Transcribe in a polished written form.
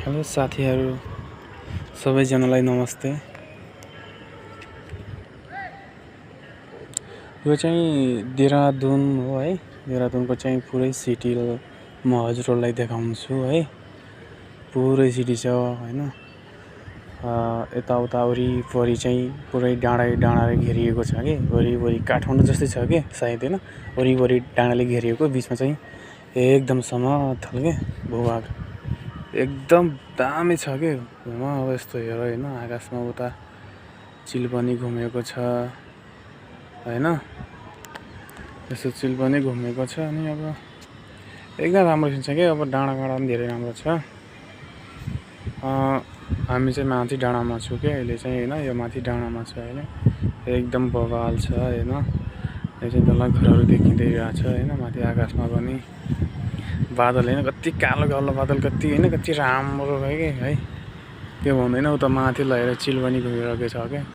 Hello साथीहरू सबैजनालाई नमस्ते। यो चाहिँ देहरादुन हो है। देहरादुनको चाहिँ पुरै सिटी म हजुरहरूलाई देखाउँछु है। पुरै सिटी छ हैन। यताउता वरिपरि चाहिँ पुरै डाँडाले घेरिएको छ के। वरिपरि काठमाडौँ जस्तै छ के सायद हैन। वरिपरि डाँडाले घेरिएको, बिचमा चाहिँ एकदम समतल के भूभाग एकदम दामी छ के। अब यस्तो हेर हैन, आकाशमा उता चिल पनि घुमेको छ हैन। यसो चिल पनि घुमेको छ अनि अब एकदम राम्रो छ के। अब डाँडाकाँडा पनि धेरै राम्रो छ। हामी चाहिँ माथि डाँडामा छु के अहिले चाहिँ हैन। यो माथि डाँडामा छ हैन। एकदम बवाल छ हैन। यो चाहिँ तल घरहरू देखिँदै रहेछ हैन। माथि आकाशमा पनि बादल हैन, कति कालो कालो बादल, कति हैन, कति राम्रो भयो के है। त्यो भन्दैन उता माथि लगेर चिल पनि घुमिरहेको छ के।